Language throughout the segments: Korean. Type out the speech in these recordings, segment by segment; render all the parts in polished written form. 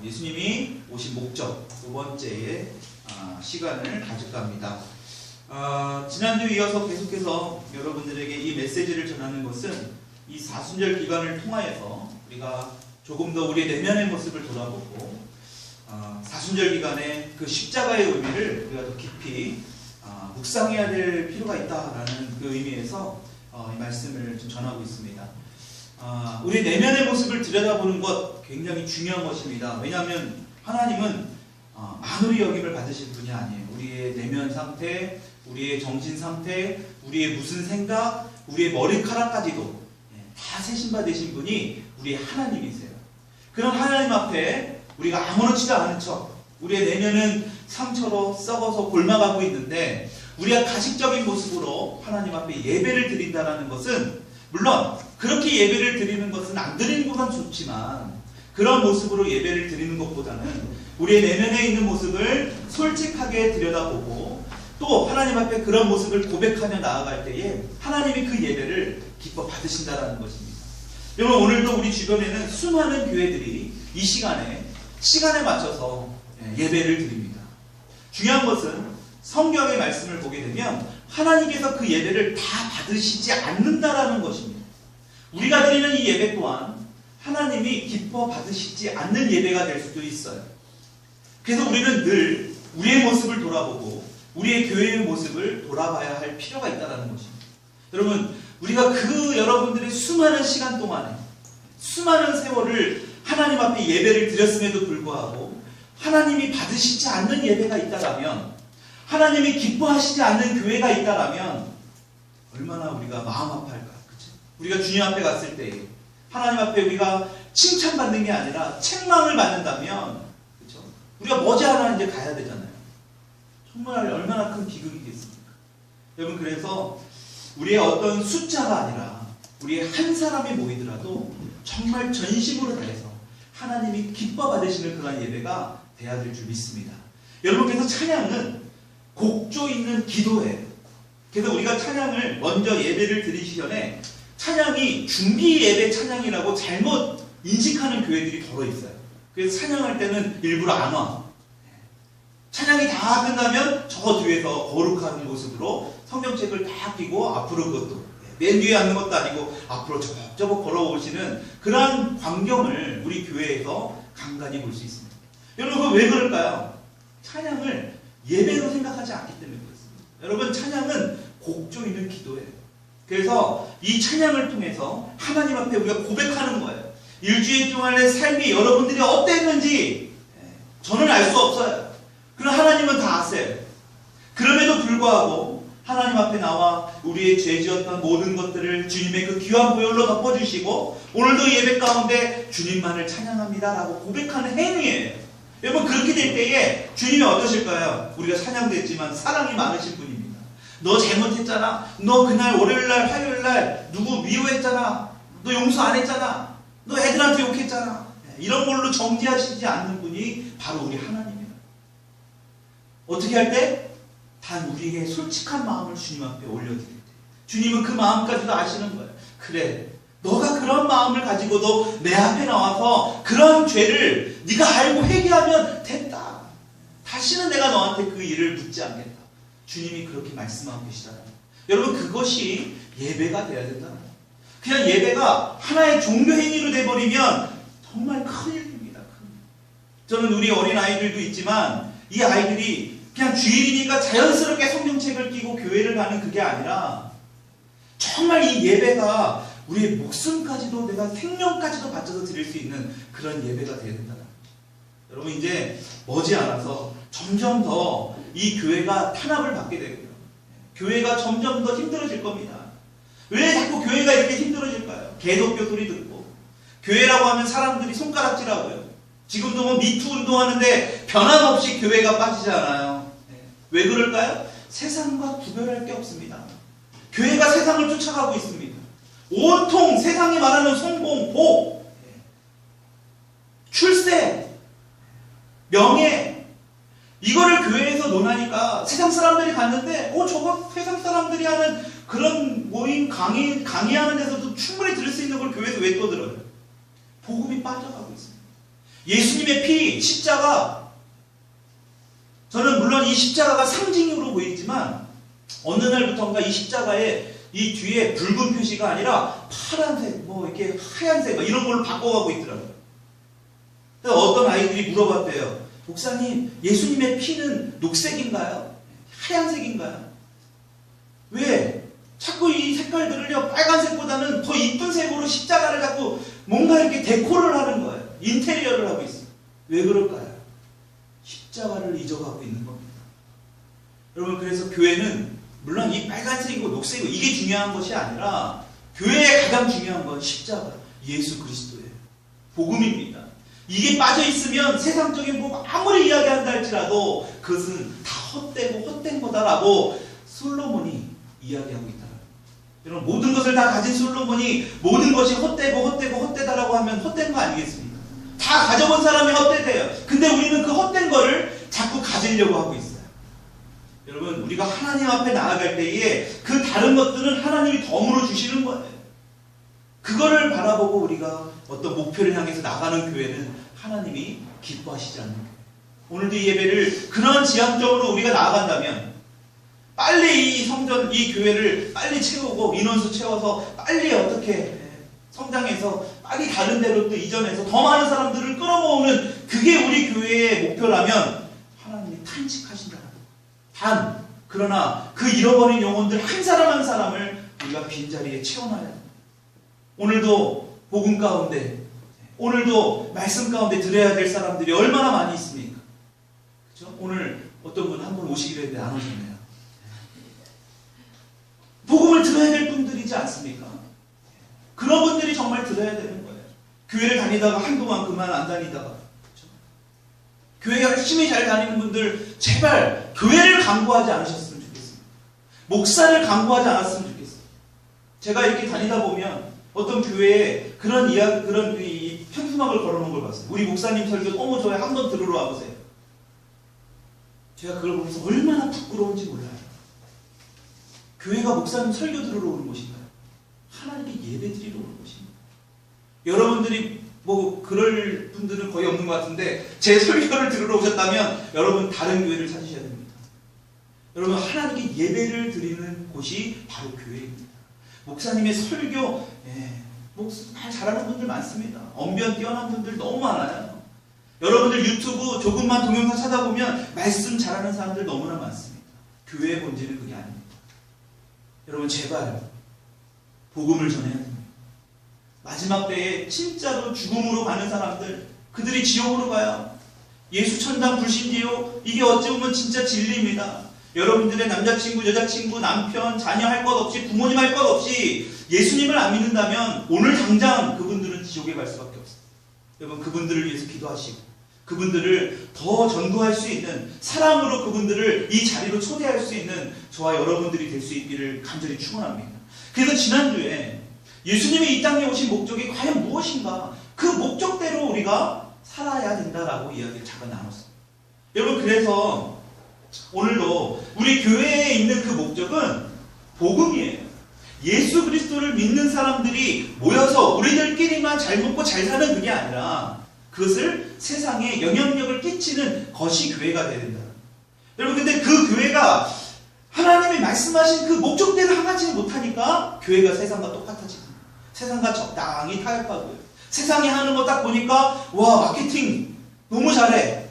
예수님이 오신 목적 두 번째의 시간을 가질까 합니다. 지난주에 이어서 계속해서 여러분들에게 이 메시지를 전하는 것은 이 사순절 기간을 통하여서 우리가 조금 더 우리의 내면의 모습을 돌아보고 사순절 기간의 그 십자가의 의미를 우리가 더 깊이 묵상해야 될 필요가 있다라는 그 의미에서 이 말씀을 좀 전하고 있습니다. 우리 내면의 모습을 들여다보는 것 굉장히 중요한 것입니다. 왜냐하면 하나님은 만우리 여김을 받으실 분이 아니에요. 우리의 내면 상태, 우리의 정신 상태, 우리의 무슨 생각, 우리의 머리카락까지도 다 세신바 되신 분이 우리의 하나님이세요. 그런 하나님 앞에 우리가 아무렇지도 않은 척, 우리의 내면은 상처로 썩어서 골마가고 있는데 우리가 가식적인 모습으로 하나님 앞에 예배를 드린다는 것은, 물론 그렇게 예배를 드리는 것은 안 드리는 것만 좋지만 그런 모습으로 예배를 드리는 것보다는 우리의 내면에 있는 모습을 솔직하게 들여다보고 또 하나님 앞에 그런 모습을 고백하며 나아갈 때에 하나님이 그 예배를 기뻐 받으신다는 것입니다. 여러분, 오늘도 우리 주변에는 수많은 교회들이 이 시간에 맞춰서 예배를 드립니다. 중요한 것은 성경의 말씀을 보게 되면 하나님께서 그 예배를 다 받으시지 않는다라는 것입니다. 우리가 드리는 이 예배 또한 하나님이 기뻐 받으시지 않는 예배가 될 수도 있어요. 그래서 우리는 늘 우리의 모습을 돌아보고 우리의 교회의 모습을 돌아봐야 할 필요가 있다는 것입니다. 여러분, 우리가 여러분들의 수많은 시간 동안에 수많은 세월을 하나님 앞에 예배를 드렸음에도 불구하고 하나님이 받으시지 않는 예배가 있다라면, 하나님이 기뻐하시지 않는 교회가 있다라면 얼마나 우리가 마음 아파할까. 그렇죠? 우리가 주님 앞에 갔을 때 하나님 앞에 우리가 칭찬받는 게 아니라 책망을 받는다면, 그렇죠? 우리가 머지않아 이제 가야 되잖아요. 정말 얼마나 큰 비극이겠습니까? 여러분, 그래서 우리의 어떤 숫자가 아니라 우리의 한 사람이 모이더라도 정말 전심으로 다해서 하나님이 기뻐 받으시는 그런 예배가 돼야 될 줄 믿습니다. 여러분께서 찬양은 곡조 있는 기도예요. 그래서 우리가 찬양을 먼저 예배를 드리기 전에 찬양이 준비 예배 찬양이라고 잘못 인식하는 교회들이 더러 있어요. 그래서 찬양할 때는 일부러 안 와. 찬양이 다 끝나면 저 뒤에서 거룩한 모습으로 성경책을 다 끼고 앞으로, 그것도 맨 뒤에 앉는 것도 아니고 앞으로 저벅저벅 걸어오시는 그러한 광경을 우리 교회에서 간간히 볼 수 있습니다. 여러분, 그거 왜 그럴까요? 찬양을 예배로 생각하지 않기 때문에 그렇습니다. 여러분, 찬양은 곡조 있는 기도예요. 그래서 이 찬양을 통해서 하나님 앞에 우리가 고백하는 거예요. 일주일 동안의 삶이 여러분들이 어땠는지 저는 알 수 없어요. 그러나 하나님은 다 아세요. 그럼에도 불구하고 하나님 앞에 나와 우리의 죄 지었던 모든 것들을 주님의 그 귀한 보혈로 덮어주시고 오늘도 예배 가운데 주님만을 찬양합니다라고 고백하는 행위예요. 여러분, 그렇게 될 때에 주님이 어떠실까요? 우리가 찬양됐지만 사랑이 많으신 분입니다. 너 잘못했잖아. 너 그날 월요일날 화요일날 누구 미워했잖아. 너 용서 안 했잖아. 너 애들한테 욕했잖아. 이런 걸로 정죄하시지 않는 분이 바로 우리 하나님입니다. 어떻게 할 때? 단 우리에게 솔직한 마음을 주님 앞에 올려드릴 때 주님은 그 마음까지도 아시는 거예요. 그래, 너가 그런 마음을 가지고도 내 앞에 나와서 그런 죄를 네가 알고 회개하면 됐다. 다시는 내가 너한테 그 일을 묻지 않겠다. 주님이 그렇게 말씀하고 계시잖아요. 여러분, 그것이 예배가 돼야 된다는 거예요. 그냥 예배가 하나의 종교 행위로 돼버리면 정말 큰일입니다. 저는 우리 어린 아이들도 있지만 이 아이들이 그냥 주일이니까 자연스럽게 성경책을 끼고 교회를 가는 그게 아니라 정말 이 예배가 우리의 목숨까지도, 내가 생명까지도 바쳐서 드릴 수 있는 그런 예배가 되어야 된다. 여러분, 이제 머지않아서 점점 더 이 교회가 탄압을 받게 되고요. 교회가 점점 더 힘들어질 겁니다. 왜 자꾸 교회가 이렇게 힘들어질까요? 개독교 소리 듣고, 교회라고 하면 사람들이 손가락질하고요. 지금도 뭐 미투 운동하는데 변함없이 교회가 빠지잖아요. 왜 그럴까요? 세상과 구별할 게 없습니다. 교회가 세상을 쫓아가고 있습니다. 온통 세상이 말하는 성공, 복, 출세, 명예, 이거를 교회에서 논하니까 세상 사람들이 갔는데 저거 세상 사람들이 하는 그런 모임 강의하는 데서도 충분히 들을 수 있는 걸 교회에서 왜 또 들어요? 복음이 빠져가고 있습니다. 예수님의 피, 십자가, 저는 물론 이 십자가가 상징으로 보이지만 어느 날부터인가 이 십자가에 이 뒤에 붉은 표시가 아니라 파란색, 뭐 이렇게 하얀색 이런 걸로 바꿔가고 있더라고요. 그래서 어떤 아이들이 물어봤대요. 목사님, 예수님의 피는 녹색인가요? 하얀색인가요? 왜? 자꾸 이 색깔들을요, 빨간색보다는 더 이쁜 색으로 십자가를 자꾸 뭔가 이렇게 데코를 하는 거예요. 인테리어를 하고 있어요. 왜 그럴까요? 십자가를 잊어가고 있는 겁니다. 여러분, 그래서 교회는 물론 이 빨간색이고 녹색이고 이게 중요한 것이 아니라 교회에 가장 중요한 건 십자가, 예수 그리스도예요. 복음입니다. 이게 빠져있으면 세상적인 뭐 아무리 이야기한다 할지라도 그것은 다 헛되고 헛된 거다라고 솔로몬이 이야기하고 있다. 여러분, 모든 것을 다 가진 솔로몬이 모든 것이 헛되다라고 하면 헛된 거 아니겠습니까? 다 가져본 사람이 헛되대요. 근데 우리는 그 헛된 거를 자꾸 가지려고 하고 있어요. 여러분, 우리가 하나님 앞에 나아갈 때에 그 다른 것들은 하나님이 덤으로 주시는 거예요. 그거를 바라보고 우리가 어떤 목표를 향해서 나가는 교회는 하나님이 기뻐하시지 않는 거예요. 오늘도 이 예배를 그런 지향적으로 우리가 나아간다면 빨리 이 성전, 이 교회를 빨리 채우고 인원수 채워서 빨리 어떻게 성장해서 빨리 다른 데로 또 이전해서 더 많은 사람들을 끌어모으는 그게 우리 교회의 목표라면 하나님이 탄식하신다는 거예요. 그러나 그 잃어버린 영혼들 한 사람 한 사람을 우리가 빈자리에 채워놔야 합니다. 오늘도 복음 가운데, 오늘도 말씀 가운데 들어야 될 사람들이 얼마나 많이 있습니까? 그렇죠? 오늘 어떤 분 한 분 오시기로 했는데 안 오셨네요. 복음을 들어야 될 분들이지 않습니까? 그런 분들이 정말 들어야 되는 거예요. 교회를 다니다가 한동안 그만 안 다니다가, 그렇죠? 교회 열심히 잘 다니는 분들 제발 교회를 강구하지 않으셨으면 좋겠습니다. 목사를 강구하지 않았으면 좋겠어요. 제가 이렇게 다니다 보면 어떤 교회에 그런 이야기, 그런 이 편수막을 걸어놓은 걸 봤어요. 우리 목사님 설교 너무 좋아요. 한번 들으러 와보세요. 제가 그걸 보면서 얼마나 부끄러운지 몰라요. 교회가 목사님 설교 들으러 오는 곳인가요? 하나님께 예배 드리러 오는 곳입니다. 여러분들이 뭐 그럴 분들은 거의 없는 것 같은데 제 설교를 들으러 오셨다면 여러분 다른 교회를 찾으셔야 됩니다. 여러분, 하나님께 예배를 드리는 곳이 바로 교회입니다. 목사님의 설교, 말 잘하는 분들 많습니다. 언변 뛰어난 분들 너무 많아요. 여러분들 유튜브 조금만 동영상 찾아보면 말씀 잘하는 사람들 너무나 많습니다. 교회의 본질은 그게 아닙니다. 여러분, 제발 복음을 전해야 됩니다. 마지막 때에 진짜로 죽음으로 가는 사람들, 그들이 지옥으로 가요. 예수 천당 불신지옥, 이게 어찌 보면 진짜 진리입니다. 여러분들의 남자친구, 여자친구, 남편, 자녀 할 것 없이, 부모님 할 것 없이 예수님을 안 믿는다면 오늘 당장 그분들은 지옥에 갈 수밖에 없어요. 여러분, 그분들을 위해서 기도하시고 그분들을 더 전도할 수 있는, 사랑으로 그분들을 이 자리로 초대할 수 있는 저와 여러분들이 될 수 있기를 간절히 축원합니다. 그래서 지난주에 예수님이 이 땅에 오신 목적이 과연 무엇인가, 그 목적대로 우리가 살아야 된다라고 이야기를 잠깐 나눴어요. 여러분, 그래서 오늘도 우리 교회에 있는 그 목적은 복음이에요. 예수 그리스도를 믿는 사람들이 모여서 우리들끼리만 잘 먹고 잘 사는 그게 아니라 그것을 세상에 영향력을 끼치는 것이 교회가 되야 된다. 여러분, 근데 그 교회가 하나님이 말씀하신 그 목적대로 향하지 못하니까 교회가 세상과 똑같아집니다. 세상과 적당히 타협하고요. 세상이 하는 거 딱 보니까 와, 마케팅 너무 잘해.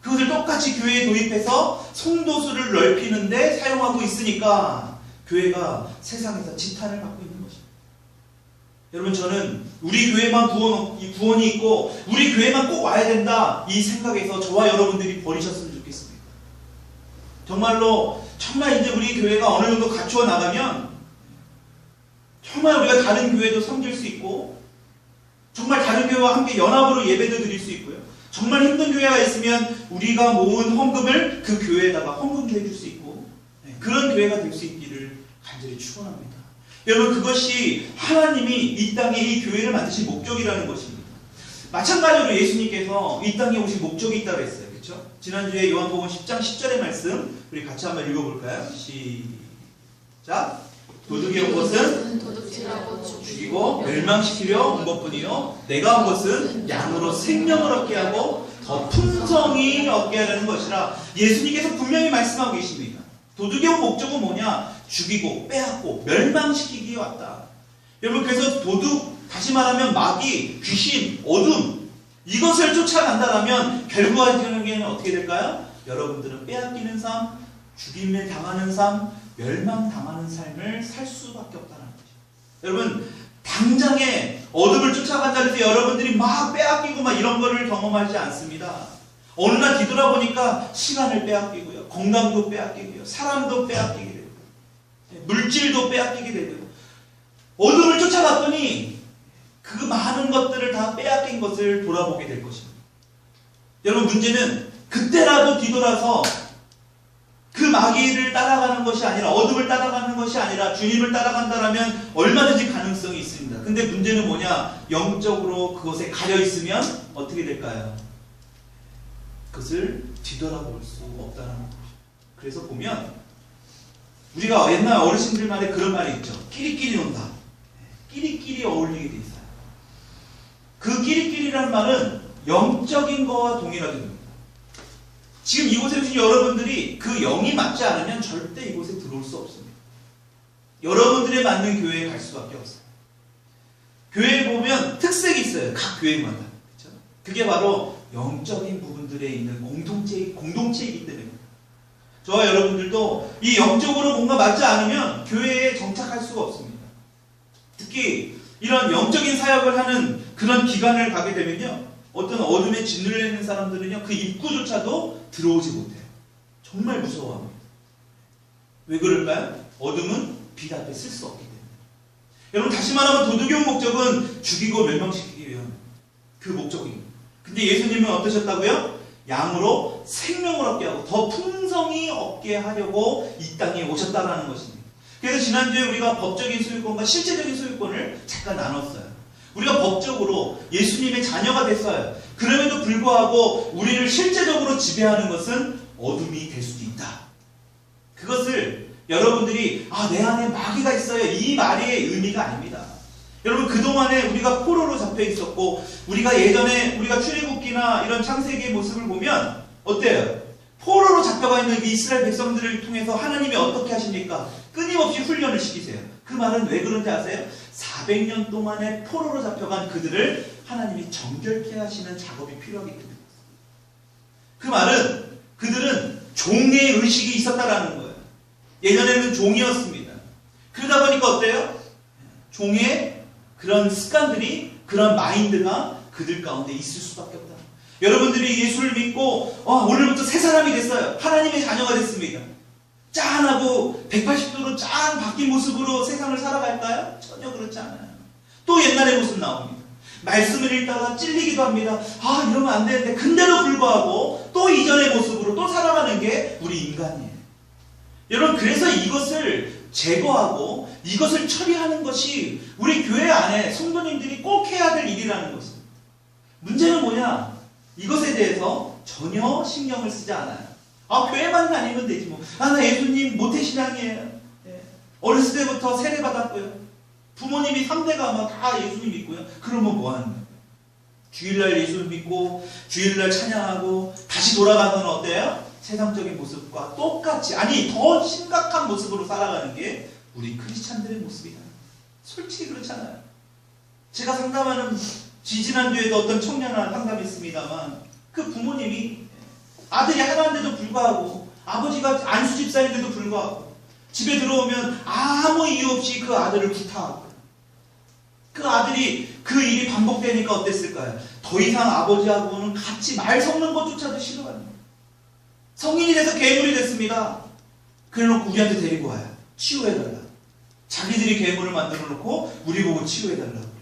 그것을 똑같이 교회에 도입해서 성도수를 넓히는데 사용하고 있으니까 교회가 세상에서 지탄을 받고 있는 것입니다. 여러분, 저는 우리 교회만 구원이 있고 우리 교회만 꼭 와야 된다, 이 생각에서 저와 여러분들이 버리셨으면 좋겠습니다. 정말 이제 우리 교회가 어느 정도 갖추어 나가면 정말 우리가 다른 교회도 섬길 수 있고, 정말 다른 교회와 함께 연합으로 예배도 드릴 수 있고요. 정말 힘든 교회가 있으면 우리가 모은 헌금을 그 교회에다가 헌금도 해줄 수 있고, 그런 교회가 될 수 있기를 간절히 축원합니다. 여러분, 그것이 하나님이 이 땅에 이 교회를 만드신 목적이라는 것입니다. 마찬가지로 예수님께서 이 땅에 오신 목적이 있다고 했어요. 그렇죠? 지난주에 요한복음 10장 10절의 말씀 우리 같이 한번 읽어볼까요? 시작. 도둑이 온 것은 도둑질하고 죽이고 멸망시키려 온 것뿐이요 내가 온 것은 양으로 생명을 얻게 하고 더 풍성히 얻게 하려는 것이라. 예수님께서 분명히 말씀하고 계십니다. 도둑의 온 목적은 뭐냐? 죽이고 빼앗고 멸망시키기 왔다. 여러분, 그래서 도둑, 다시 말하면 마귀, 귀신, 어둠, 이것을 쫓아간다라면 결과적인 어떻게 될까요? 여러분들은 빼앗기는 삶, 죽임을 당하는 삶, 멸망당하는 삶을 살 수밖에 없다는 거죠. 여러분, 당장에 어둠을 쫓아간다 해서 여러분들이 막 빼앗기고 막 이런 거를 경험하지 않습니다. 어느 날 뒤돌아보니까 시간을 빼앗기고요, 건강도 빼앗기고요, 사람도 빼앗기게 되고, 물질도 빼앗기게 되고, 어둠을 쫓아갔더니 그 많은 것들을 다 빼앗긴 것을 돌아보게 될 것입니다. 여러분, 문제는 그때라도 뒤돌아서 그 마귀를 따라가는 것이 아니라, 어둠을 따라가는 것이 아니라 주님을 따라간다라면 얼마든지 가능성이 있습니다. 근데 문제는 뭐냐? 영적으로 그것에 가려 있으면 어떻게 될까요? 그것을 뒤돌아볼 수 없다는 거죠. 그래서 보면 우리가 옛날 어르신들만의 그런 말이 있죠. 끼리끼리 논다. 끼리끼리 어울리게 돼 있어요. 그 끼리끼리라는 말은 영적인 거와 동일하게 됩니다. 지금 이곳에 오신 여러분들이 그 영이 맞지 않으면 절대 이곳에 들어올 수 없습니다. 여러분들에 맞는 교회에 갈 수밖에 없어요. 교회에 보면 특색이 있어요. 각 교회마다. 그렇죠? 그게 바로 영적인 부분들에 있는 공동체이기 때문입니다. 저와 여러분들도 이 영적으로 뭔가 맞지 않으면 교회에 정착할 수가 없습니다. 특히 이런 영적인 사역을 하는 그런 기간을 가게 되면요, 어떤 어둠에 짓눌려 있는 사람들은요, 그 입구조차도 들어오지 못해요. 정말 무서워합니다. 왜 그럴까요? 어둠은 빛 앞에 쓸 수 없기 때문에. 여러분, 다시 말하면 도둑의 목적은 죽이고 멸망시키기 위한 그 목적입니다. 근데 예수님은 어떠셨다고요? 양으로 생명을 얻게 하고 더 풍성히 얻게 하려고 이 땅에 오셨다라는 것입니다. 그래서 지난주에 우리가 법적인 소유권과 실제적인 소유권을 잠깐 나눴어요. 우리가 법적으로 예수님의 자녀가 됐어요. 그럼에도 불구하고 우리를 실제적으로 지배하는 것은 어둠이 될 수도 있다. 그것을 여러분들이 내 안에 마귀가 있어요, 이 말의 의미가 아닙니다. 여러분, 그동안에 우리가 포로로 잡혀 있었고, 우리가 예전에 우리가 출애굽기나 이런 창세기의 모습을 보면 어때요? 포로로 잡혀가 있는 이 이스라엘 백성들을 통해서 하나님이 어떻게 하십니까? 끊임없이 훈련을 시키세요. 그 말은 왜 그런지 아세요? 400년 동안에 포로로 잡혀간 그들을 하나님이 정결케 하시는 작업이 필요하기 때문에. 그 말은 그들은 종의 의식이 있었다라는 거예요. 예전에는 종이었습니다. 그러다 보니까 어때요? 종의 그런 습관들이, 그런 마인드가 그들 가운데 있을 수밖에 없다. 여러분들이 예수를 믿고 오늘부터 새 사람이 됐어요. 하나님의 자녀가 됐습니다. 짠하고 180도로 짠 바뀐 모습으로 세상을 살아갈까요? 전혀 그렇지 않아요. 또 옛날의 모습 나옵니다. 말씀을 읽다가 찔리기도 합니다. 이러면 안 되는데. 근데도 불구하고 또 이전의 모습으로 또 살아가는 게 우리 인간이에요. 여러분, 그래서 이것을 제거하고 이것을 처리하는 것이 우리 교회 안에 성도님들이 꼭 해야 될 일이라는 것입니다. 문제는 뭐냐? 이것에 대해서 전혀 신경을 쓰지 않아요. 교회만 다니면 되지 뭐. 나 예수님 모태신앙이에요. 어렸을 때부터 세례받았고요. 부모님이 3대가 아마 다 예수님 믿고요. 그러면 뭐 하는 거예요? 주일날 예수를 믿고 주일날 찬양하고 다시 돌아가서는 어때요? 세상적인 모습과 똑같이, 아니 더 심각한 모습으로 살아가는 게 우리 크리스찬들의 모습이다. 솔직히 그렇잖아요. 제가 상담하는 지지난주에도 어떤 청년을 상담했습니다만, 그 부모님이 아들이 하나인데도 불구하고, 아버지가 안수집사인데도 불구하고 집에 들어오면 아무 이유 없이 그 아들을 구타하고, 그 아들이 그 일이 반복되니까 어땠을까요? 더 이상 아버지하고는 같이 말 섞는 것조차도 싫어하는 거예요. 성인이 돼서 괴물이 됐습니다. 그래놓고 우리한테 데리고 와요. 치유해달라. 자기들이 괴물을 만들어 놓고 우리 보고 치유해달라고 그래요.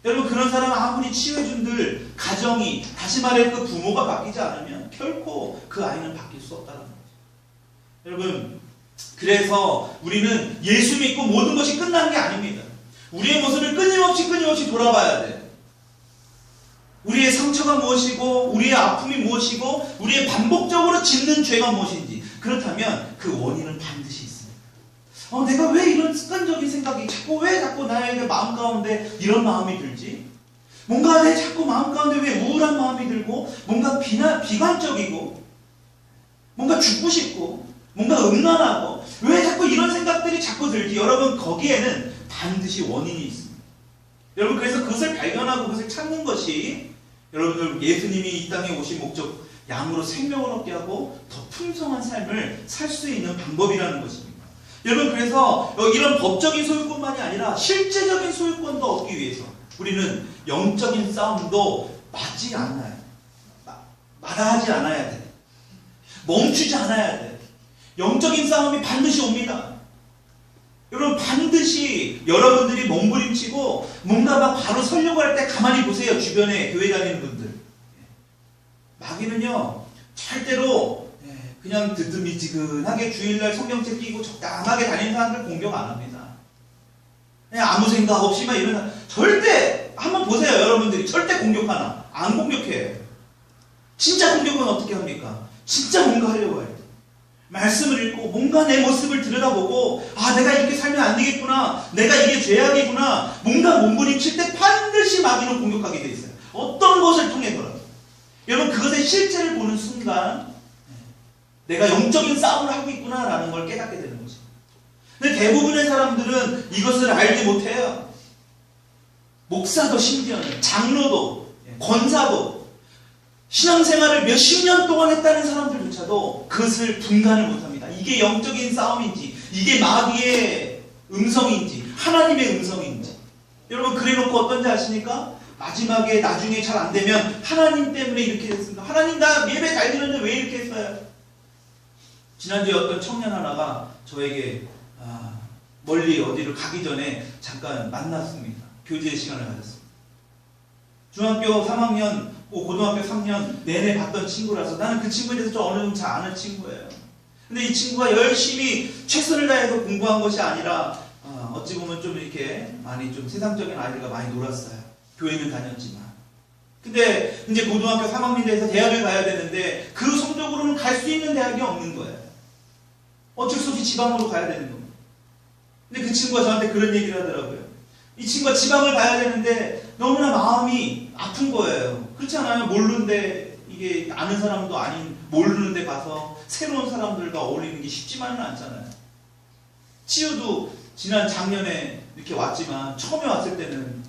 여러분, 그런 사람 아무리 치유해준들 가정이, 다시 말해 그 부모가 바뀌지 않으면 결코 그 아이는 바뀔 수 없다는 거죠. 여러분, 그래서 우리는 예수 믿고 모든 것이 끝나는 게 아닙니다. 우리의 모습을 끊임없이 돌아봐야 돼요. 우리의 상처가 무엇이고, 우리의 아픔이 무엇이고, 우리의 반복적으로 짓는 죄가 무엇인지. 그렇다면 그 원인은 반드시 있습니다. 내가 왜 이런 습관적인 생각이 왜 자꾸 나에게 마음 가운데 이런 마음이 들지? 뭔가 내 자꾸 마음 가운데 왜 우울한 마음이 들고 뭔가 비관적이고 뭔가 죽고 싶고 뭔가 음란하고 왜 자꾸 이런 생각들이 자꾸 들지? 여러분 거기에는 반드시 원인이 있습니다. 여러분 그래서 그것을 발견하고 그것을 찾는 것이 여러분들 예수님이 이 땅에 오신 목적 양으로 생명을 얻게 하고 더 풍성한 삶을 살 수 있는 방법이라는 것입니다. 여러분 그래서 이런 법적인 소유권만이 아니라 실제적인 소유권도 얻기 위해서 우리는 영적인 싸움도 마다하지 않아야 돼. 멈추지 않아야 돼. 영적인 싸움이 반드시 옵니다. 여러분 반드시 여러분들이 몸부림치고 뭔가 막 바로 서려고 할 때 가만히 보세요. 주변에 교회 다니는 분들. 마귀는요 절대로 그냥 드드미지근하게 주일날 성경책 끼고 적당하게 다니는 사람들 공격 안 합니다. 그냥 아무 생각 없이 막 이러는 절대 한번 보세요. 여러분들이 절대 공격하나? 안 공격해요. 진짜 공격은 어떻게 합니까? 진짜 뭔가 하려고 해요. 말씀을 읽고 뭔가 내 모습을 들여다보고 내가 이렇게 살면 안 되겠구나. 내가 이게 죄악이구나. 뭔가 몸부림칠 때 반드시 마귀는 공격하게 돼 있어요. 어떤 것을 통해서라도. 여러분 그것의 실체를 보는 순간 내가 영적인 싸움을 하고 있구나라는 걸 깨닫게 되는 거죠. 근데 대부분의 사람들은 이것을 알지 못해요. 목사도 심지어는 장로도 권사도 신앙생활을 몇십 년 동안 했다는 사람들조차도 그것을 분간을 못합니다. 이게 영적인 싸움인지 이게 마귀의 음성인지 하나님의 음성인지. 여러분 그래놓고 어떤지 아십니까? 마지막에 나중에 잘 안되면 하나님 때문에 이렇게 됐습니다. 하나님 나 예배 잘 드렸는데 왜 이렇게 했어요? 지난주에 어떤 청년 하나가 저에게 멀리 어디를 가기 전에 잠깐 만났습니다. 교제의 시간을 가졌습니다. 중학교 3학년, 고등학교 3년 내내 봤던 친구라서 나는 그 친구에 대해서 좀 어느 정도 잘 아는 친구예요. 근데 이 친구가 열심히 최선을 다해서 공부한 것이 아니라 어찌 보면 좀 이렇게 많이 좀 세상적인 아이들과 많이 놀았어요. 교회는 다녔지만. 근데 이제 고등학교 3학년 돼서 대학을 가야 되는데 그 성적으로는 갈 수 있는 대학이 없는 거예요. 어쩔 수 없이 지방으로 가야 되는 겁니다. 근데 그 친구가 저한테 그런 얘기를 하더라고요. 이 친구가 지방을 가야 되는데 너무나 마음이 아픈 거예요. 그렇지 않아요? 모르는데 이게 아는 사람도 아닌 모르는데 가서 새로운 사람들과 어울리는 게 쉽지만은 않잖아요. 치유도 지난 작년에 이렇게 왔지만 처음에 왔을 때는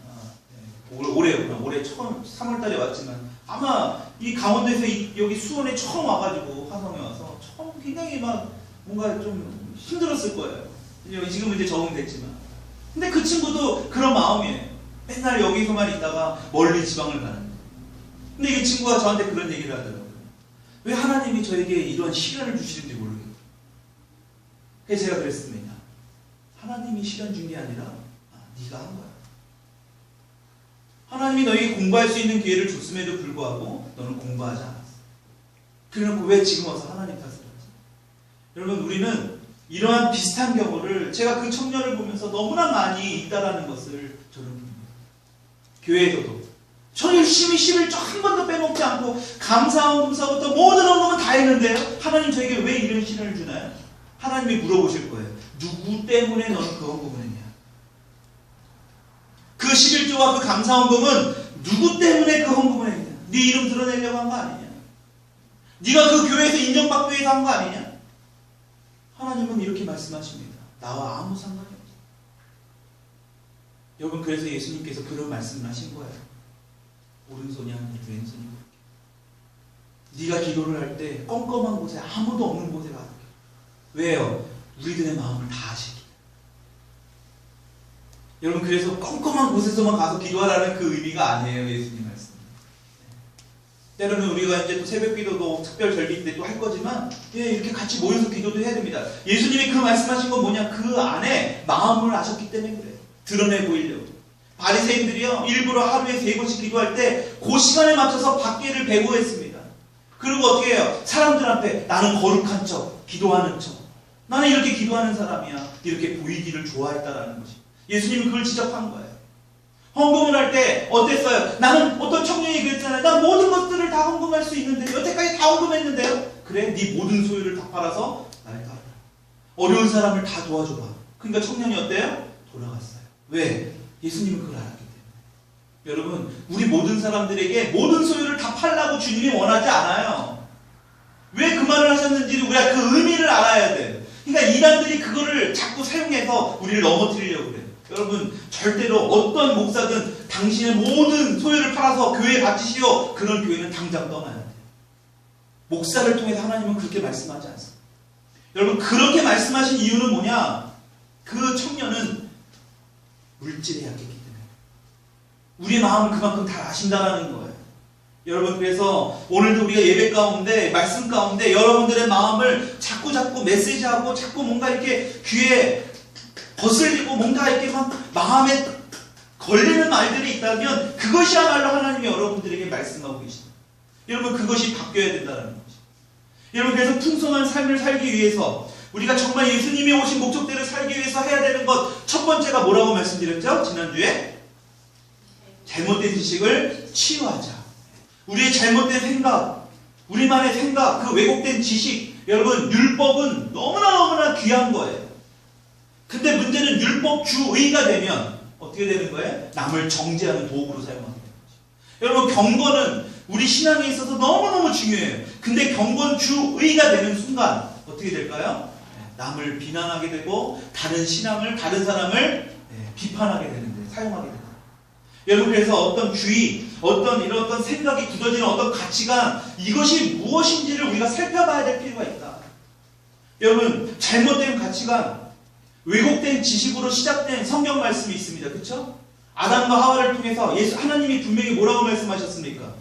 올해 처음 3월달에 왔지만 아마 이 강원도에서 여기 수원에 처음 와가지고 화성에 와서 처음 굉장히 막 뭔가 좀 힘들었을 거예요. 지금은 이제 적응됐지만. 근데 그 친구도 그런 마음이에요. 맨날 여기서만 있다가 멀리 지방을 가는. 근데 이 친구가 저한테 그런 얘기를 하더라고요. 왜 하나님이 저에게 이런 시련을 주시는지 모르겠어요. 그래서 제가 그랬습니다. 하나님이 시련 준 게 아니라 네가 한 거야. 하나님이 너에게 공부할 수 있는 기회를 줬음에도 불구하고 너는 공부하지 않았어. 그래놓고 왜 지금 와서 하나님 탓을 하지? 여러분 우리는 이러한 비슷한 경우를 제가 그 청년을 보면서 너무나 많이 있다라는 것을 저는 봅니다. 교회에서도 저 열심히 11조 한 번도 빼먹지 않고 감사원 검사부터 모든 헌금은 다 했는데요. 하나님 저에게 왜 이런 시련을 주나요? 하나님이 물어보실 거예요. 누구 때문에 너는 그 헌금을 했냐? 그 11조와 그 감사헌금은 누구 때문에 그 헌금을 했냐? 네 이름 드러내려고 한 거 아니냐? 네가 그 교회에서 인정받기 위해서 한 거 아니냐? 하나님은 이렇게 말씀하십니다. 나와 아무 상관이 없어. 여러분 그래서 예수님께서 그런 말씀을 하신 거예요. 오른손이 아니라 왼손이 그렇게. 네가 기도를 할 때 껌껌한 곳에 아무도 없는 곳에 가서 왜요? 우리들의 마음을 다 아시기. 여러분 그래서 껌껌한 곳에서만 가서 기도하라는 그 의미가 아니에요. 예수님 말씀. 때로는 우리가 이제 또 새벽 기도도 특별 절기 때 또 할 거지만 이렇게 같이 모여서 기도도 해야 됩니다. 예수님이 그 말씀하신 건 뭐냐? 그 안에 마음을 아셨기 때문에 그래요. 드러내 보이려고. 바리새인들이요 일부러 하루에 3번씩 기도할 때 그 시간에 맞춰서 밖에를 배고했습니다. 그리고 어떻게 해요? 사람들 앞에 나는 거룩한 척, 기도하는 척. 나는 이렇게 기도하는 사람이야. 이렇게 보이기를 좋아했다라는 것이. 예수님은 그걸 지적한 거예요. 헌금을 할 때 어땠어요? 나는 어떤 청년이 그랬잖아요. 난 모든 것들을 다 헌금할 수 있는데 여태까지 다 헌금했는데요. 그래 네 모든 소유를 다 팔아서 날 따르라. 어려운 사람을 다 도와줘봐. 그러니까 청년이 어때요? 돌아갔어요. 왜? 예수님은 그걸 알았기 때문에. 여러분, 우리 모든 사람들에게 모든 소유를 다 팔라고 주님이 원하지 않아요. 왜 그 말을 하셨는지를 우리가 그 의미를 알아야 돼요. 그러니까 이단들이 그거를 자꾸 사용해서 우리를 넘어뜨리려고 그래요. 여러분, 절대로 어떤 목사든 당신의 모든 소유를 팔아서 교회에 바치시오. 그런 교회는 당장 떠나야 돼요. 목사를 통해서 하나님은 그렇게 말씀하지 않습니다. 여러분, 그렇게 말씀하신 이유는 뭐냐? 그 청년은 물질에 약했기 때문에. 우리의 마음을 그만큼 잘 아신다라는 거예요. 여러분, 그래서 오늘도 우리가 예배 가운데, 말씀 가운데 여러분들의 마음을 자꾸 메시지하고 자꾸 뭔가 이렇게 귀에 거슬리고 뭔가 이렇게 막 마음에 걸리는 말들이 있다면 그것이야말로 하나님이 여러분들에게 말씀하고 계십니다. 여러분, 그것이 바뀌어야 된다는 거죠. 여러분, 그래서 풍성한 삶을 살기 위해서 우리가 정말 예수님이 오신 목적대로 살기 위해서 해야 되는 것, 첫 번째가 뭐라고 말씀드렸죠? 지난주에 잘못된 지식을 치유하자. 우리의 잘못된 생각, 우리만의 생각, 그 왜곡된 지식, 여러분, 율법은 너무나 귀한 거예요. 근데 문제는 율법주의가 되면 어떻게 되는 거예요? 남을 정죄하는 도구로 사용하게 되는 거죠. 여러분, 경건은 우리 신앙에 있어서 너무너무 중요해요. 근데 경건주의가 되는 순간 어떻게 될까요? 남을 비난하게 되고 다른 신앙을, 다른 사람을 비판하게 되는데 사용하게 됩니다. 여러분, 그래서 어떤 주의, 어떤 생각이 굳어지는 어떤 가치관, 이것이 무엇인지를 우리가 살펴봐야 될 필요가 있다. 여러분, 잘못된 가치관, 왜곡된 지식으로 시작된 성경 말씀이 있습니다. 그렇죠? 아담과 하와를 통해서 하나님이 분명히 뭐라고 말씀하셨습니까?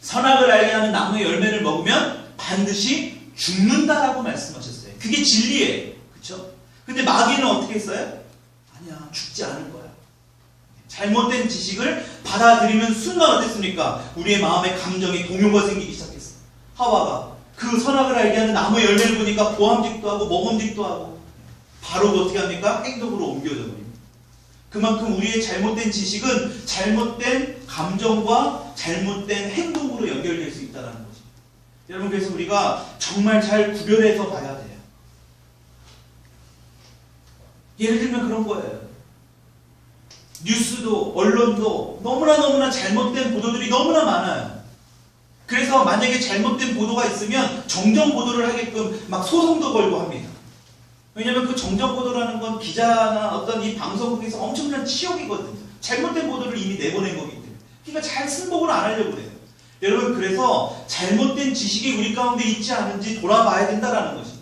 선악을 알게 하는 나무의 열매를 먹으면 반드시 죽는다라고 말씀하셨어요. 그게 진리예요. 그렇죠? 근데 마귀는 어떻게 했어요? 아니야, 죽지 않을 거야. 잘못된 지식을 받아들이는 순간 어땠습니까? 우리의 마음에 감정의 동요가 생기기 시작했어요. 하와가 그 선악을 알게 하는 나무의 열매를 보니까 보암직도 하고 먹음직도 하고 바로 어떻게 합니까? 행동으로 옮겨져 버립니다. 그만큼 우리의 잘못된 지식은 잘못된 감정과 잘못된 행동으로 연결될 수 있다는 거죠. 여러분, 그래서 우리가 정말 잘 구별해서 봐야 돼요. 예를 들면 그런 거예요. 뉴스도 언론도 너무나 잘못된 보도들이 너무나 많아요. 그래서 만약에 잘못된 보도가 있으면 정정 보도를 하게끔 막 소송도 걸고 합니다. 왜냐하면 그 정정 보도라는 건 기자나 어떤 이 방송국에서 엄청난 치욕이거든요. 잘못된 보도를 이미 내보낸 거기 때문에. 그러니까 잘 승복을 안 하려고 그래요. 여러분, 그래서 잘못된 지식이 우리 가운데 있지 않은지 돌아봐야 된다는 것입니다.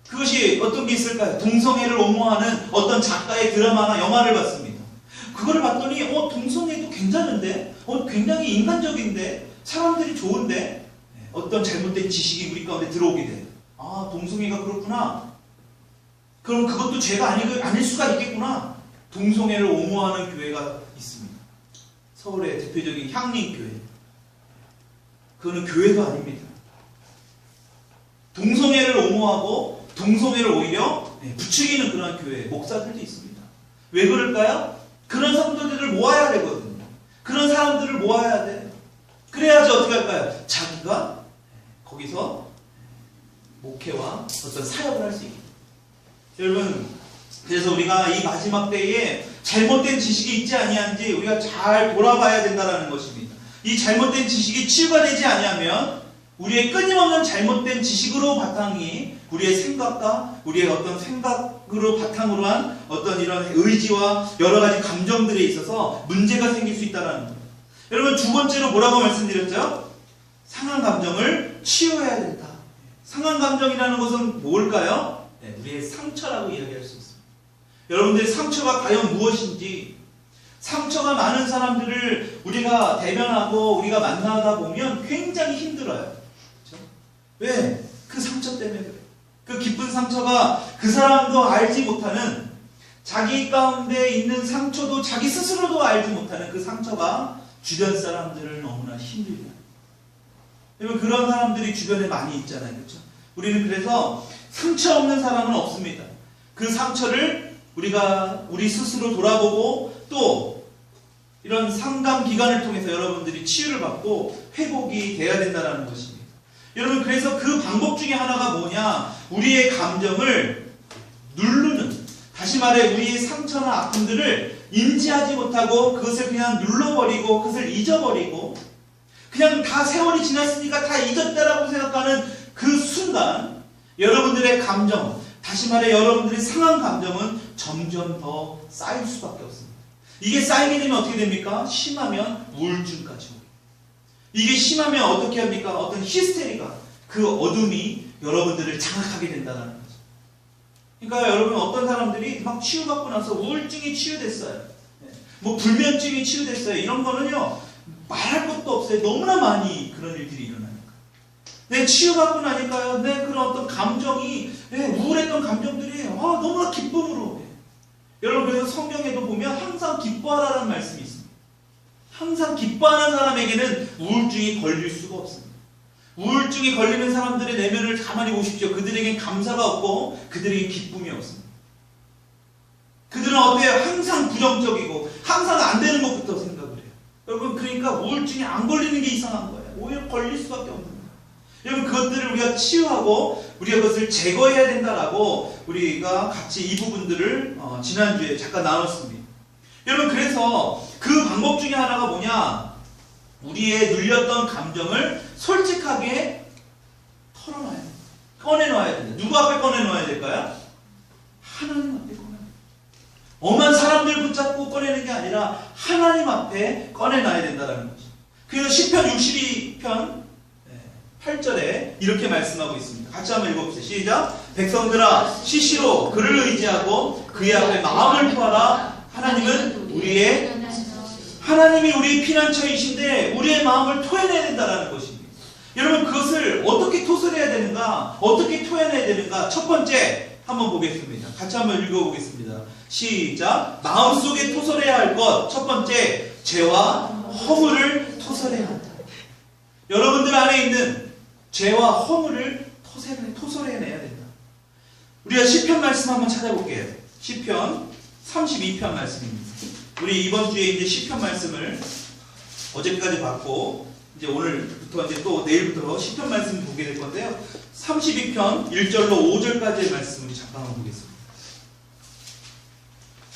그것이 어떤 게 있을까요? 동성애를 옹호하는 어떤 작가의 드라마나 영화를 봤습니다. 그거를 봤더니 동성애도 괜찮은데? 굉장히 인간적인데? 사람들이 좋은데? 어떤 잘못된 지식이 우리 가운데 들어오게 돼요. 아, 동성애가 그렇구나. 그럼 그것도 죄가 아닐 수가 있겠구나. 동성애를 옹호하는 교회가 있습니다. 서울의 대표적인 향림교회. 그거는 교회가 아닙니다. 동성애를 옹호하고 동성애를 오히려 부추기는 그런 교회, 목사들도 있습니다. 왜 그럴까요? 그런 성도들을 모아야 되거든요. 그런 사람들을 모아야 돼. 그래야지 어떻게 할까요? 자기가 거기서 목회와 어떤 사역을 할 수 있게. 여러분, 그래서 우리가 이 마지막 때에 잘못된 지식이 있지 아니한지 우리가 잘 돌아봐야 된다는 것입니다. 이 잘못된 지식이 치유가 되지 아니하면 우리의 끊임없는 잘못된 지식으로 바탕이 우리의 생각과 우리의 어떤 생각으로 바탕으로 한 어떤 이런 의지와 여러 가지 감정들에 있어서 문제가 생길 수 있다는 거예요. 여러분, 두 번째로 뭐라고 말씀드렸죠? 상한 감정을 치유해야 된다. 상한 감정이라는 것은 뭘까요? 우리의 상처라고 이야기할 수 있습니다. 여러분들의 상처가 과연 무엇인지, 상처가 많은 사람들을 우리가 대면하고 우리가 만나다 보면 굉장히 힘들어요. 그렇죠? 왜? 그 상처 때문에 그래요. 그 깊은 상처가 그 사람도 알지 못하는, 자기 가운데 있는 상처도 자기 스스로도 알지 못하는 그 상처가 주변 사람들을 너무나 힘들게 합니다. 여러분, 그런 사람들이 주변에 많이 있잖아요. 그렇죠? 우리는 그래서 상처 없는 사람은 없습니다. 그 상처를 우리가 우리 스스로 돌아보고 또 이런 상담 기간을 통해서 여러분들이 치유를 받고 회복이 돼야 된다는 것입니다. 여러분, 그래서 그 방법 중에 하나가 뭐냐? 우리의 감정을 누르는, 다시 말해 우리의 상처나 아픔들을 인지하지 못하고 그것을 그냥 눌러버리고 그것을 잊어버리고 그냥 다 세월이 지났으니까 다 잊었다라고 생각하는 그 순간 여러분들의 감정, 다시 말해 여러분들의 상한 감정은 점점 더 쌓일 수밖에 없습니다. 이게 쌓이게 되면 어떻게 됩니까? 심하면 우울증까지 오고, 이게 심하면 어떻게 합니까? 어떤 히스테리가, 그 어둠이 여러분들을 장악하게 된다는 거죠. 그러니까 여러분, 어떤 사람들이 막 치유받고 나서 우울증이 치유됐어요, 뭐 불면증이 치유됐어요, 이런 거는요 말할 것도 없어요. 너무나 많이 그런 일들이 일어나니까. 내 치유받고 나니까요, 내 그런 어떤 감정이, 우울했던 감정들이 너무나 기쁨으로. 여러분, 그래서 성경에도 보면 항상 기뻐하라는 말씀이 있습니다. 항상 기뻐하는 사람에게는 우울증이 걸릴 수가 없습니다. 우울증이 걸리는 사람들의 내면을 가만히 보십시오. 그들에겐 감사가 없고 그들에겐 기쁨이 없습니다. 그들은 어때요? 항상 부정적이고 항상 안 되는 것부터 생각을 해요. 여러분, 그러니까 우울증이 안 걸리는 게 이상한 거예요. 오히려 걸릴 수밖에 없는 거예요. 여러분, 그것들을 우리가 치유하고 우리가 그것을 제거해야 된다라고 우리가 같이 이 부분들을 지난주에 잠깐 나눴습니다. 여러분, 그래서 그 방법 중에 하나가 뭐냐? 우리의 눌렸던 감정을 솔직하게 털어놔야 된다. 꺼내놔야 된다. 누구 앞에 꺼내놔야 될까요? 하나님 앞에 꺼내놔야 된다. 엄한 사람들 붙잡고 꺼내는 게 아니라 하나님 앞에 꺼내놔야 된다는 거죠. 그래서 시편 62편 8절에 이렇게 말씀하고 있습니다. 같이 한번 읽어보세요. 시작. 백성들아, 시시로 그를 의지하고 그의 앞에 마음을 토하라. 하나님이 우리의 피난처이신데 우리의 마음을 토해내야 된다는 것입니다. 여러분, 그것을 어떻게 토설해야 되는가, 어떻게 토해내야 되는가, 첫 번째 한번 보겠습니다. 같이 한번 읽어보겠습니다. 시작. 마음속에 토설해야 할 것, 첫 번째, 죄와 허물을 토설해야 한다. 여러분들 안에 있는 죄와 허물을 토설해내야 된다. 우리가 시편 말씀 한번 찾아볼게요. 시편 32편 말씀입니다. 우리 이번 주에 이제 시편 말씀을 어제까지 봤고, 이제 오늘부터 이제 또 내일부터 시편 말씀을 보게 될 건데요. 32편 1절로 5절까지의 말씀을 잠깐 한번 보겠습니다.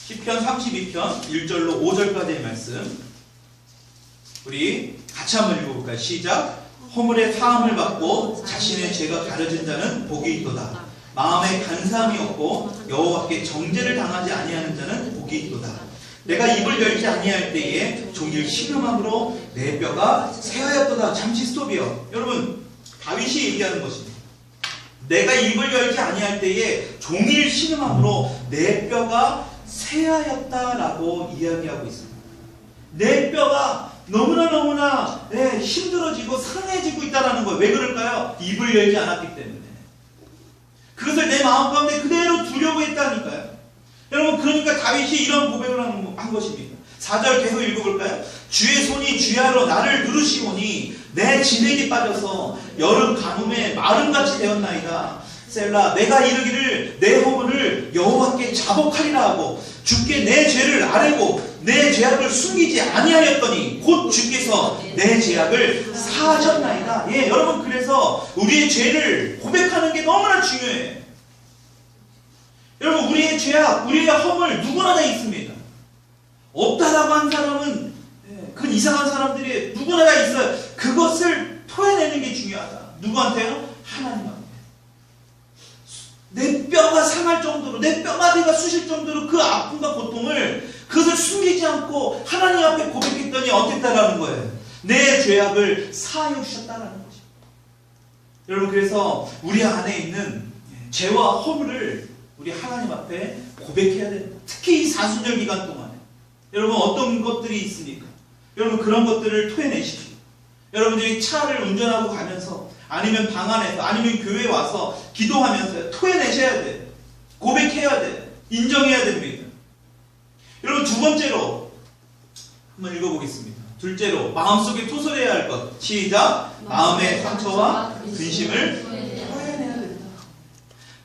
시편 32편 1절로 5절까지의 말씀 우리 같이 한번 읽어볼까요? 시작. 허물의 사함을 받고 자신의 죄가 가려진 자는 복이 있도다. 마음에 간사함이 없고 여호와께 정죄를 당하지 아니하는 자는 복이 있도다. 내가 입을 열지 아니할 때에 종일 신음함으로 내 뼈가 새하였도다. 잠시 스톱이요. 여러분, 다윗이 얘기하는 것입니다. 내가 입을 열지 아니할 때에 종일 신음함으로 내 뼈가 새하였다라고 이야기하고 있습니다. 내 뼈가 너무나 힘들어지고 상해지고 있다는 거예요. 왜 그럴까요? 입을 열지 않았기 때문에. 그것을 내 마음 가운데 그대로 두려고 했다니까요. 여러분, 그러니까 다윗이 이런 고백을 한 것입니다. 4절 계속 읽어볼까요? 주의 손이 주야로 나를 누르시오니 내 진액이 빠져서 여름 가뭄에 마름같이 되었나이다. 셀라. 내가 이르기를 내 허물을 여호와께 자복하리라 하고 주께 내 죄를 아뢰고 내 죄악을 숨기지 아니하였더니 곧 주께서 내 죄악을 사하셨나이다. 여러분, 그래서 우리의 죄를 고백하는 게 너무나 중요해요. 여러분, 우리의 죄악, 우리의 허물 누구나 다 있습니다. 없다라고 한 사람은 그 이상한 사람들이 누구나 다 있어요. 그것을 토해내는 게 중요하다. 누구한테요? 하나님한테. 내 뼈가 상할 정도로, 내 뼈마디가 쑤실 정도로 그 아픔과 고통을 그것을 숨기지 않고 하나님 앞에 고백했더니 어땠다라는 거예요? 내 죄악을 사하여 주셨다라는 거죠. 여러분, 그래서 우리 안에 있는 죄와 허물을 우리 하나님 앞에 고백해야 됩니다. 특히 이 사순절 기간 동안에. 여러분, 어떤 것들이 있습니까? 여러분, 그런 것들을 토해내십시오. 여러분들이 차를 운전하고 가면서, 아니면 방 안에서, 아니면 교회에 와서 기도하면서 토해내셔야 돼요. 고백해야 돼요. 인정해야 됩니다. 여러분, 두 번째로 한번 읽어보겠습니다. 둘째로 마음속에 토설해야 할 것. 시작. 마음의 상처와 근심을 토해내야 된다.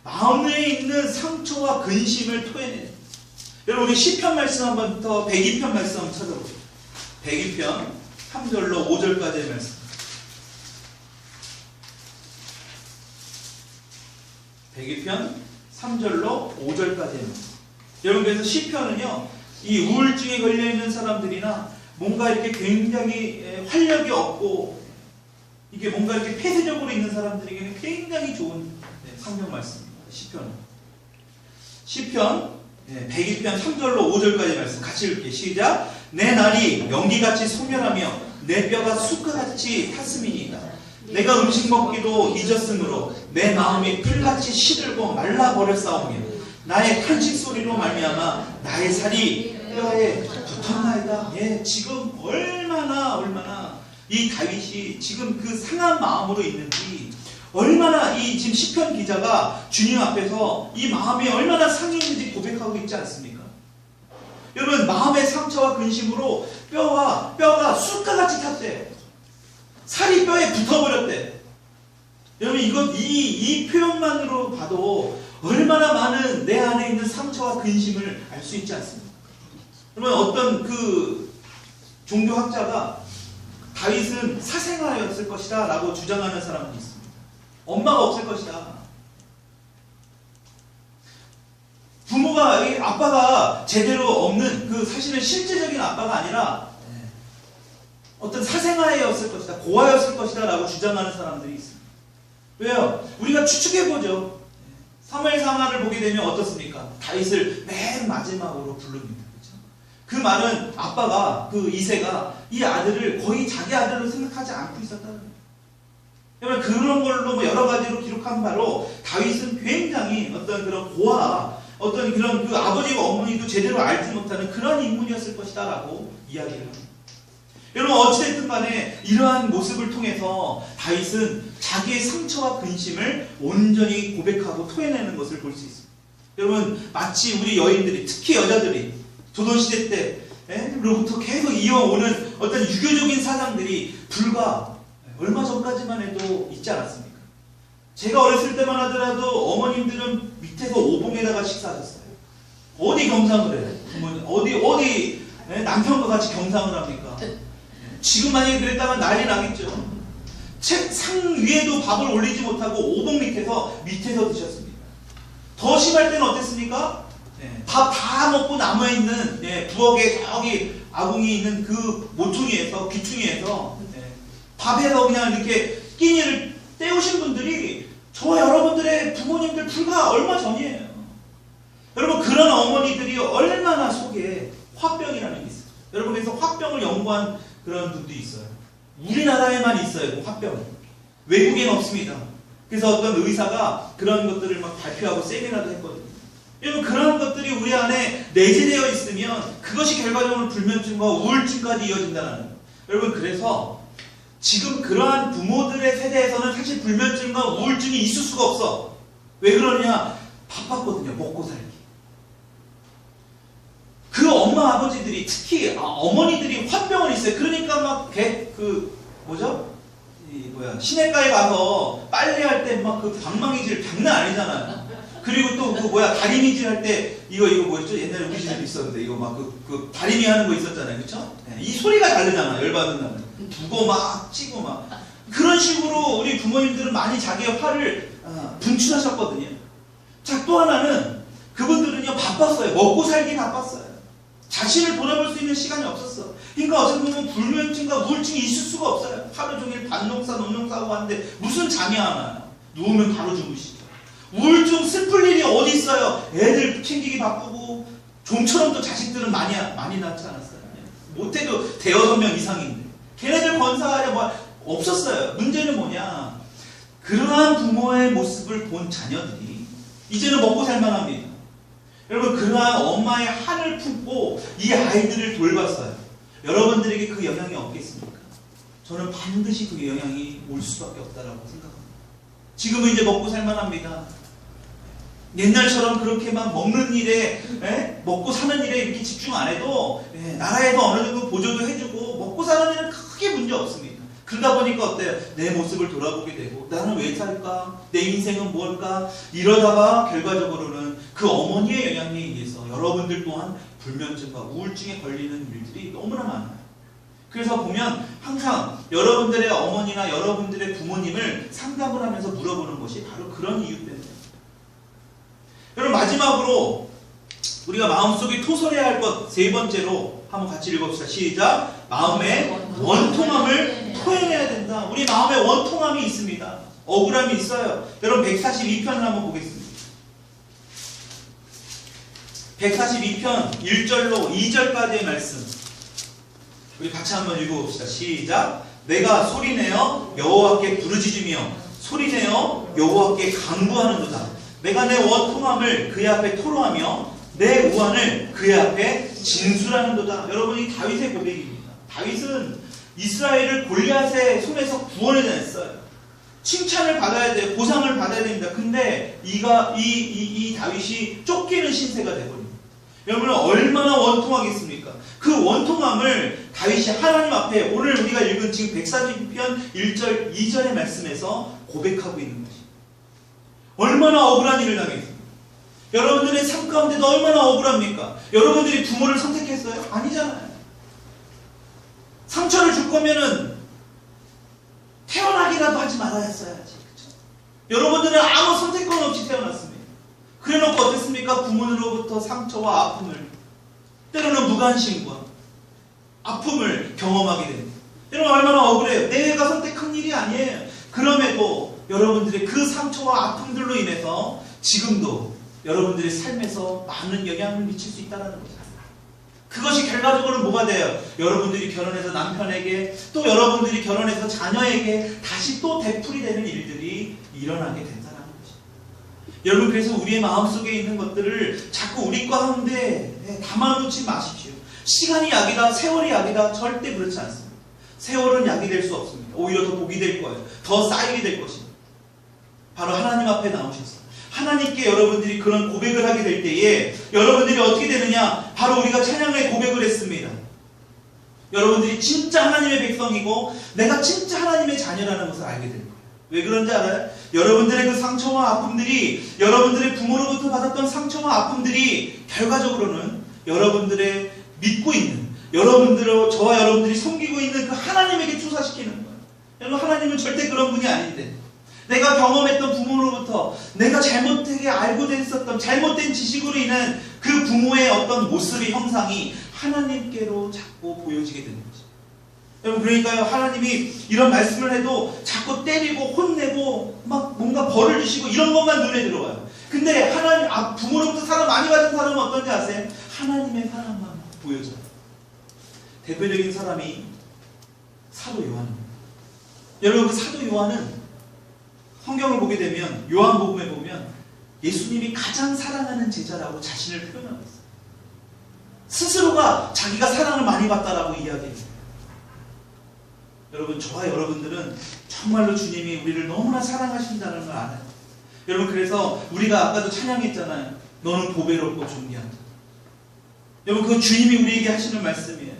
마음에 있는 상처와 근심을 토해내야 된다. 여러분, 우리 시편 말씀 한번부터 102편 말씀 한번 찾아보세요. 102편 3절로 5절까지의 말씀. 102편 3절로 5절까지. 여러분, 그래서 시편은요, 이 우울증에 걸려있는 사람들이나 뭔가 이렇게 굉장히 활력이 없고 이게 뭔가 이렇게 폐쇄적으로 있는 사람들에게는 굉장히 좋은 성경 말씀입니다. 시편 101편 3절로 5절까지 말씀 같이 읽을게요. 시작. 내 날이 연기같이 소멸하며 내 뼈가 숯같이 탔음이니이다. 내가 음식 먹기도 잊었으므로 내 마음이 풀같이 시들고 말라버렸사오며 나의 탄식 소리로 말미암아 나의 살이 뼈에 붙었나이다. 지금 얼마나 이 다윗이 지금 그 상한 마음으로 있는지, 얼마나 이 지금 시편 기자가 주님 앞에서 이 마음이 얼마나 상했는지 고백하고 있지 않습니까? 여러분, 마음의 상처와 근심으로 뼈가 숯가같이 탔대요. 살이 뼈에 붙어버렸대. 여러분, 이 표현만으로 봐도 얼마나 많은 내 안에 있는 상처와 근심을 알 수 있지 않습니까? 여러분, 어떤 그 종교학자가 다윗은 사생아였을 것이다 라고 주장하는 사람도 있습니다. 엄마가 없을 것이다. 아빠가 제대로 없는, 그 사실은 실제적인 아빠가 아니라 어떤 사생아였을 것이다, 고아였을 것이다 라고 주장하는 사람들이 있습니다. 왜요? 우리가 추측해보죠. 사무엘상하를 보게 되면 어떻습니까? 다윗을 맨 마지막으로 부릅니다. 그렇죠? 그 말은 아빠가, 그 이새가 이 아들을 거의 자기 아들로 생각하지 않고 있었다는 거예요. 여러분, 그런 걸로 뭐 여러 가지로 기록한 바로 다윗은 굉장히 어떤 그런 고아, 어떤 그런 그 아버지와 어머니도 제대로 알지 못하는 그런 인물이었을 것이다 라고 이야기를 합니다. 여러분, 어찌됐든 간에 이러한 모습을 통해서 다윗은 자기의 상처와 근심을 온전히 고백하고 토해내는 것을 볼 수 있습니다. 여러분, 마치 우리 여인들이, 특히 여자들이 조선시대 때로부터 계속 이어오는 어떤 유교적인 사상들이 불과 얼마 전까지만 해도 있지 않았습니까? 제가 어렸을 때만 하더라도 어머님들은 밑에서 오봉에다가 식사하셨어요. 어디 경상을 해요? 어디 남편과 같이 경상을 합니까? 지금 만약에 그랬다면 난리 나겠죠. 책상 위에도 밥을 올리지 못하고 오봉 밑에서 드셨습니다. 더 심할 때는 어땠습니까? 밥 다 먹고 남아있는 부엌에 저기 아궁이 있는 그 모퉁이에서, 귀퉁이에서 밥에서 그냥 이렇게 끼니를 때우신 분들이 저와 여러분들의 부모님들 불과 얼마 전이에요. 여러분, 그런 어머니들이 얼마나 속에 화병이라는 게 있어요. 여러분, 그래서 화병을 연구한 그런 분도 있어요. 우리나라에만 있어요, 그 화병은. 외국엔 없습니다. 그래서 어떤 의사가 그런 것들을 막 발표하고 세미나도 했거든요. 여러분, 그런 것들이 우리 안에 내재되어 있으면 그것이 결과적으로 불면증과 우울증까지 이어진다는 거예요. 여러분, 그래서 지금 그러한 부모들의 세대에서는 사실 불면증과 우울증이 있을 수가 없어. 왜 그러냐? 바빴거든요, 먹고 살기. 그 엄마 아버지들이, 특히 어머니들이 화병을 있어요. 그러니까 막 시내가에 가서 빨래할 때 막 그 방망이질 장난 아니잖아요. 그리고 또 다리미질 할 때 이거 뭐였죠? 옛날에 우리 집에도 있었는데 이거 막 그 다리미 하는 거 있었잖아요, 그렇죠? 이 소리가 다르잖아, 열받은 날은. 두고 막 찌고 막 그런 식으로 우리 부모님들은 많이 자기의 화를 분출하셨거든요. 자, 또 하나는 그분들은요 바빴어요. 먹고 살기 바빴어요. 자신을 돌아볼 수 있는 시간이 없었어. 그러니까 어떻게 보면 불면증과 우울증이 있을 수가 없어요. 하루 종일 밭농사 논농사하고 하는데 무슨 잠이 안 와요. 누우면 바로 주무시죠. 우울증 슬플 일이 어디 있어요. 애들 챙기기 바쁘고 좀처럼 또 자식들은 많이 낳지 않았어요. 못해도 대여섯 명 이상인데 걔네들 건사하려 뭐 없었어요. 문제는 뭐냐, 그러한 부모의 모습을 본 자녀들이 이제는 먹고 살만합니다. 여러분, 그러한 엄마의 한을 품고 이 아이들을 돌봤어요. 여러분들에게 그 영향이 없겠습니까? 저는 반드시 그 영향이 올 수밖에 없다라고 생각합니다. 지금은 이제 먹고 살만합니다. 옛날처럼 그렇게 막 먹는 일에, 먹고 사는 일에 이렇게 집중 안 해도 나라에서 어느 정도 보조도 해주고 먹고 사는 일은 크게 문제 없습니다. 그러다 보니까 어때요? 내 모습을 돌아보게 되고 나는 왜 살까? 내 인생은 뭘까? 이러다가 결과적으로는 그 어머니의 영향에 의해서 여러분들 또한 불면증과 우울증에 걸리는 일들이 너무나 많아요. 그래서 보면 항상 여러분들의 어머니나 여러분들의 부모님을 상담을 하면서 물어보는 것이 바로 그런 이유 때문에. 그럼 마지막으로 우리가 마음속에 토설해야 할 것 세 번째로 한번 같이 읽어봅시다. 시작. 마음의 원통함을 토해내야 된다. 우리 마음에 원통함이 있습니다. 억울함이 있어요. 여러분 142편을 한번 보겠습니다. 142편 1절로 2절까지의 말씀 우리 같이 한번 읽어봅시다. 시작. 내가 소리내어 여호와께 부르짖으며 소리내어 여호와께 간구하는도다. 내가 내 원통함을 그의 앞에 토로하며 내 우환을 그의 앞에 진술하는도다. 여러분 이 다윗의 고백입니다. 다윗은 이스라엘을 골리앗의 손에서 구원해냈어요. 칭찬을 받아야 돼요. 보상을 받아야 됩니다. 근데 이 다윗이 쫓기는 신세가 되버립니다. 여러분 얼마나 원통하겠습니까? 그 원통함을 다윗이 하나님 앞에 오늘 우리가 읽은 지금 142편 1절 2절의 말씀에서 고백하고 있는 것입니다. 얼마나 억울한 일을 당했습니까? 여러분들의 삶 가운데도 얼마나 억울합니까? 여러분들이 부모를 선택했어요? 아니잖아요. 상처를 줄 거면은 태어나기라도 하지 말아야지. 그쵸? 여러분들은 아무 선택권 없이 태어났습니다. 그래놓고 어땠습니까? 부모로부터 상처와 아픔을, 때로는 무관심과 아픔을 경험하게 됩니다. 여러분 얼마나 억울해요. 내가 선택한 일이 아니에요. 그럼에도 여러분들의 그 상처와 아픔들로 인해서 지금도 여러분들의 삶에서 많은 영향을 미칠 수 있다는 거죠. 그것이 결과적으로 뭐가 돼요? 여러분들이 결혼해서 남편에게 또 여러분들이 결혼해서 자녀에게 다시 또 되풀이 되는 일들이 일어나게 된다는 거죠. 여러분 그래서 우리의 마음속에 있는 것들을 자꾸 우리 가운데 담아놓지 마십시오. 시간이 약이다, 세월이 약이다, 절대 그렇지 않습니다. 세월은 약이 될 수 없습니다. 오히려 더 복이 될 거예요. 더 쌓이게 될 것입니다. 바로 하나님 앞에 나오셨어요. 하나님께 여러분들이 그런 고백을 하게 될 때에 여러분들이 어떻게 되느냐? 바로 우리가 찬양의 고백을 했습니다. 여러분들이 진짜 하나님의 백성이고 내가 진짜 하나님의 자녀라는 것을 알게 될 거예요. 왜 그런지 알아요? 여러분들의 그 상처와 아픔들이 여러분들의 부모로부터 받았던 상처와 아픔들이 결과적으로는 여러분들의 믿고 있는 저와 여러분들이 섬기고 있는 그 하나님에게 투사시키는 거예요. 여러분 하나님은 절대 그런 분이 아닌데 내가 경험했던 부모로부터 내가 잘못되게 알고 있었던 잘못된 지식으로 인한 그 부모의 어떤 모습의 형상이 하나님께로 자꾸 보여지게 되는 거죠. 여러분 그러니까요 하나님이 이런 말씀을 해도 자꾸 때리고 혼내고 막 뭔가 벌을 주시고 이런 것만 눈에 들어와요. 근데 하나님 부모로부터 사랑 많이 받은 사람은 어떤지 아세요? 하나님의 사랑만 보여져요. 대표적인 사람이 사도 요한입니다. 여러분 그 사도 요한은 성경을 보게 되면 요한복음에 보면 예수님이 가장 사랑하는 제자라고 자신을 표현하고 있어요. 스스로가 자기가 사랑을 많이 받다라고 이야기해요. 여러분 저와 여러분들은 정말로 주님이 우리를 너무나 사랑하신다는 걸 알아요. 여러분 그래서 우리가 아까도 찬양했잖아요. 너는 보배롭고 존귀한다. 여러분 그건 주님이 우리에게 하시는 말씀이에요.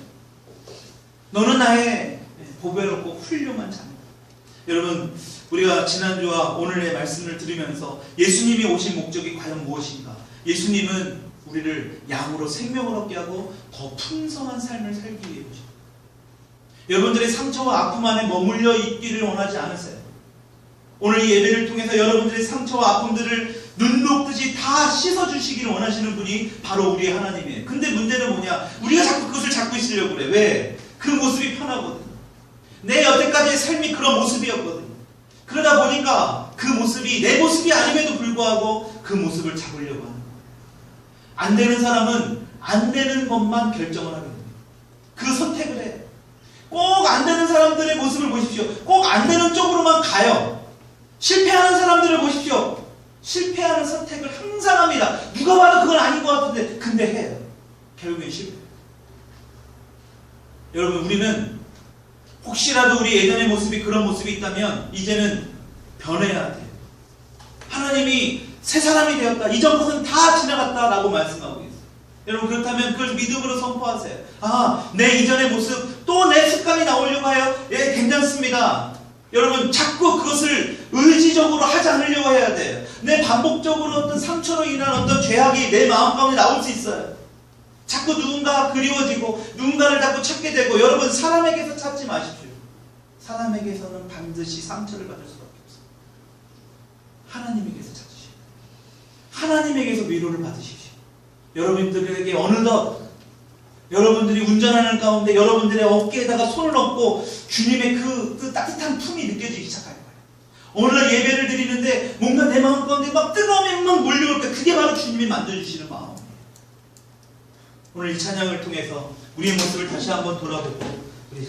너는 나의 보배롭고 훌륭한 자녀다. 여러분 우리가 지난주와 오늘의 말씀을 들으면서 예수님이 오신 목적이 과연 무엇인가? 예수님은 우리를 양으로 생명을 얻게 하고 더 풍성한 삶을 살기 위해 오십니다. 여러분들의 상처와 아픔 안에 머물러 있기를 원하지 않으세요? 오늘 이 예배를 통해서 여러분들의 상처와 아픔들을 눈 녹듯이 다 씻어주시기를 원하시는 분이 바로 우리의 하나님이에요. 근데 문제는 뭐냐? 우리가 자꾸 그것을 잡고 있으려고 그래. 왜? 그 모습이 편하거든. 내 여태까지의 삶이 그런 모습이었거든. 그러다 보니까 그 모습이 내 모습이 아님에도 불구하고 그 모습을 잡으려고 하는 거예요. 안 되는 사람은 안 되는 것만 결정을 하게 됩니다. 그 선택을 해요. 꼭 안 되는 사람들의 모습을 보십시오. 꼭 안 되는 쪽으로만 가요. 실패하는 사람들을 보십시오. 실패하는 선택을 항상 합니다. 누가 봐도 그건 아닌 것 같은데 근데 해요. 결국엔 실패. 여러분 우리는 혹시라도 우리 예전의 모습이 그런 모습이 있다면 이제는 변해야 돼요. 하나님이 새 사람이 되었다. 이전 것은 다 지나갔다 라고 말씀하고 있어요. 여러분 그렇다면 그걸 믿음으로 선포하세요. 내 이전의 모습 또 내 습관이 나오려고 해요. 예, 괜찮습니다. 여러분 자꾸 그것을 의지적으로 하지 않으려고 해야 돼요. 내 반복적으로 어떤 상처로 인한 어떤 죄악이 내 마음 가운데 나올 수 있어요. 자꾸 누군가가 그리워지고 누군가를 자꾸 찾게 되고 여러분 사람에게서 찾지 마십시오. 사람에게서는 반드시 상처를 받을 수밖에 없어요. 하나님에게서 찾으십시오. 하나님에게서 위로를 받으십시오. 여러분들에게 어느덧 여러분들이 운전하는 가운데 여러분들의 어깨에다가 손을 얹고 주님의 그 따뜻한 품이 느껴지기 시작할 거예요. 오늘날 예배를 드리는데 뭔가 내 마음 가운데 막 뜨거움이 막 몰려올 때 그게 바로 주님이 만져주시는 마음. 오늘 이 찬양을 통해서 우리의 모습을 다시 한번 돌아보고 우리